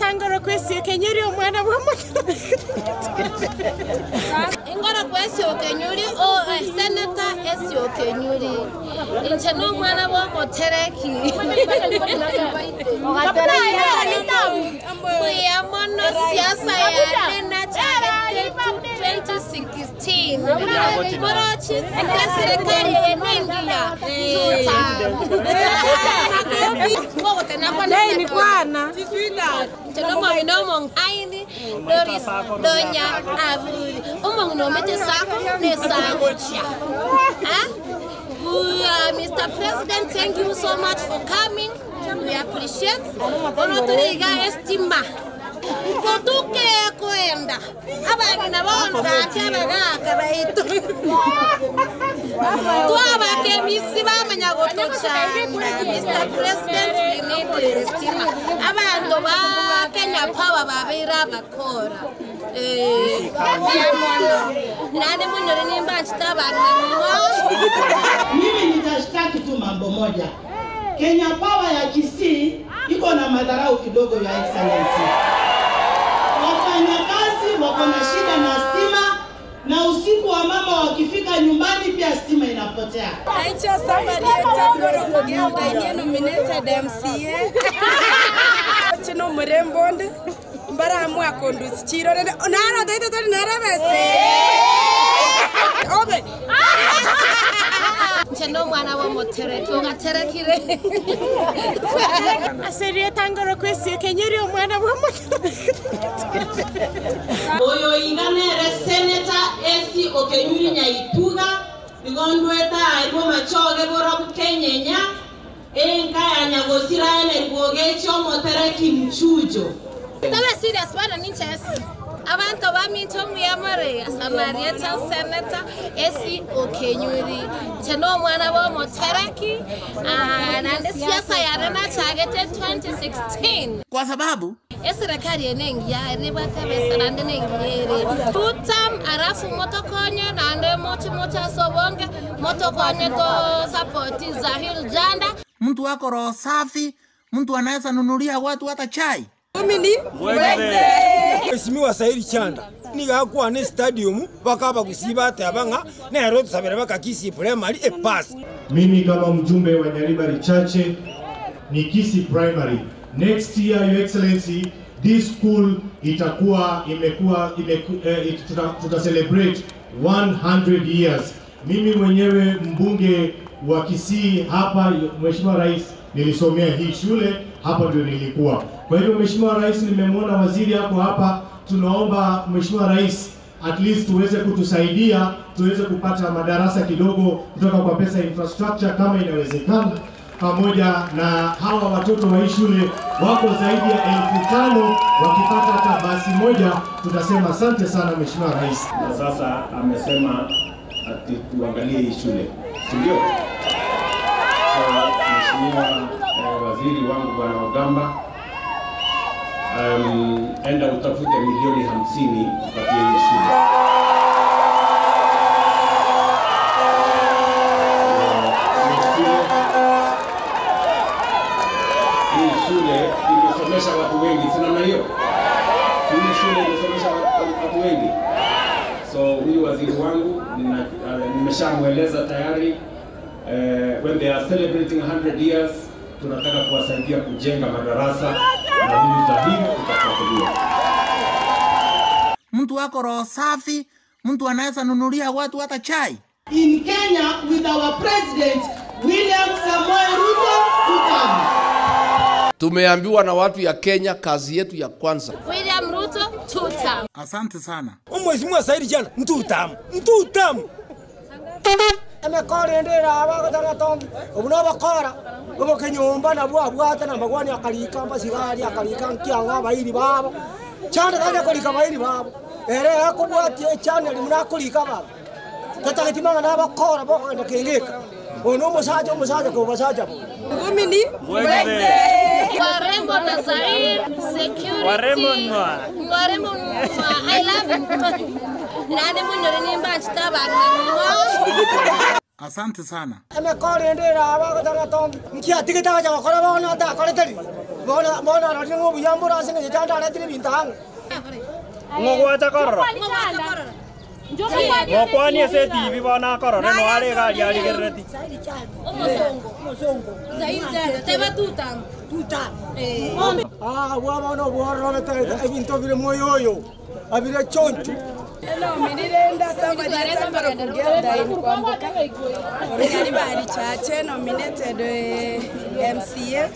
tangoro kwesi kenyuri omwana bw'omuntu. Ingora kwesi okenyuri o senator esi okenyuri. Inche no mwana bw'omutereki. Muyamono siasa ya nena chale 2016. Morochi serikali yenengia. Ni kwana. Tenoma inomo aini Doris Donya Avuri. Umong no mete sako ne sagocha. Mr. President, thank you so much for coming. We appreciate. Ono tuliga estima. Kotuke koenda. Abagi na bonda kyanaga kabaito. Tuaba ke misiba manyagoto chana. Mr. President, we need estima. Abando ba Kenya Power babira bakora. Nani munyore nimba chitaba mimi nitashtaki tu mambo moja. Kenya Power ya Kisii iko na madharau kidogo ya excellency. Wafanyakazi wako na shida na stima na usiku wa mama wakifika nyumbani pia stima inapotea. Aicha somebody tangoro kugenda nominated MCA. Chino murembonde mbara mwa kondusi chiro naro daito tori narabese. Obe. Cheno mwana wa motereki ogaterekire. Aserie tangoro kwesi kenyuri omwana bw'omuntu. Oyo iganere senator esi okenyuri nyaituga bigondweta aibo machoge bora Kenyenya enka yanyagosira ene gogecho motereki mchujo. Tama serious bana ninches. Abantu baminto muyamare asamarieta senator esi okenyuri. Cheno mwana wa motereki na siasa ya rena targeted 2016. Kwa sababu serikali yenengia ribata besarande nengiere tutam arafu motokonye na ndo moto sobonge motokonye to support Zahil Janda. mtu wako roho safi, mtu anaweza nunulia watu hata chai. Mimi Mheshimiwa Sairi Chanda nigakuwa ne stadium bakaba kusiba tabanga na road sabera bakakisi primary a pass. Mimi kama mjumbe wa Nyaribari Chache ni Kisii Primary. Next year, Your Excellency, this school tuta celebrate 100 years. Mimi mwenyewe mbunge wa Kisii hapa, Mheshimiwa Rais, nilisomea hii shule hapa ndio nilikuwa. Kwa hivyo Mheshimiwa Rais, nimemwona waziri hapo hapa, tunaomba Mheshimiwa Rais at least tuweze kutusaidia, tuweze kupata madarasa kidogo kutoka kwa pesa infrastructure kama inawezekana, pamoja na hawa watoto wa hii shule wako zaidi ya 5,000 wakipata hata basi moja, tutasema asante sana Mheshimiwa Rais. Na sasa amesema ati tuangalie hii shule, si ndio? Mheshimiwa waziri wangu Bwana Ogamba, enda utafute milioni 50 kupatia hii shule. Hii shule imesomesha watu wengi, si namna hiyo? Hii shule imesomesha watu wengi. So huyu waziri wangu nimeshamweleza tayari, when they are celebrating 100 years tunataka kuwasaidia kujenga madarasa na huyu Zahir tutafuatilia. Mtu wako roho safi, mtu anaweza nunulia watu hata chai. In Kenya with our president William Samoei Ruto tutam. Tumeambiwa na watu ya Kenya kazi yetu ya kwanza William Ruto tutam. Asante sana. Mheshimiwa Sairi Chanda mtutam. Emekore ndera abagotanga tongi obuno bakora obo kenyomba na bwa bwata na magwani akalika mbasigari akalika nkianga bairi babo Chanda kaja kolika bairi babo ere akubwati channel muna kolika babo tatagitimanga na bakora bo ndo kengeka ono musaja ko basaja ngumi ni Warembo na Zahir security Warembo I love nani munyore nimba chitaba Asante sana. Emekore ndera abagotanga tongi nkiatigita kaja bakora bona ta koleteri Bona ratingo buyambura singa janda ratini bintang. Ngogwacha kororo. Ngokwani ese TV bona kororo no ale ga yali gereti. Mosongo. Zaidi teba tutam. Bwana bwana ta ebinto bile moyoyo. Abire choncho. Hello, minirenda somebody tambara kugenda in kwambuka. Origani bari chache nominated MCA.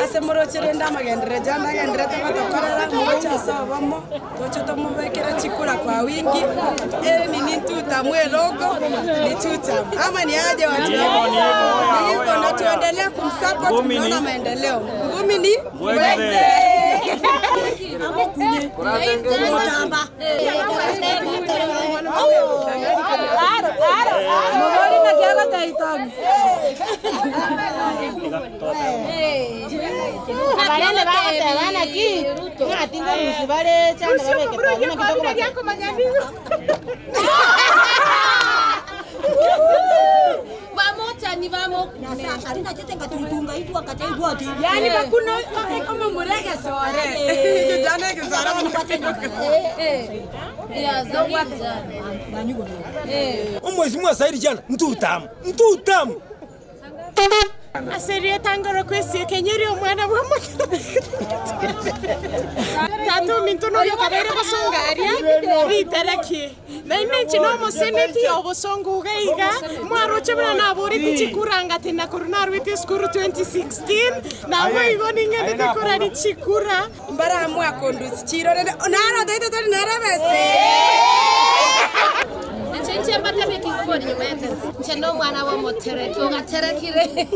Asemoro chirenda magendere jana gendere takakorera mocha sabamo. Mocha tomubekera chikura kwa wingi. Nini tuta mwelogo ni tuta. Ama ni aje watu. Hivyo na tuendelee kumsupport tunaona maendeleo. Ngumi ni wewe. Amokunye. Kutamba. Mugori na kiaga taitami. Abana bana ki. Ngatinga musibare cyane babeke tagina kitoko Vamos ni vamos. Nasa alina chetenga tulitunga itu akatai gwati. Yani bakuno kama murege sore. Jana kizara mupatena. Ya zawata. Umweshimwa Saidi jana mtu utamu. Aseria tangara kwesi kenyeri omwana bwamo. Tato mintono yakabere basongaria riteraki. Na imenchi no mo seneti obosongo gaiga mwaro chebra na bori tichikuranga tena corona rwite skuru 2016 na mwigo ningene tekora ni chikura mbara mwa kondusi chiro naro daito tori narabese. Nche mbata beki kubori nyumete. Nche no mwana wa motere. Tuga terekire.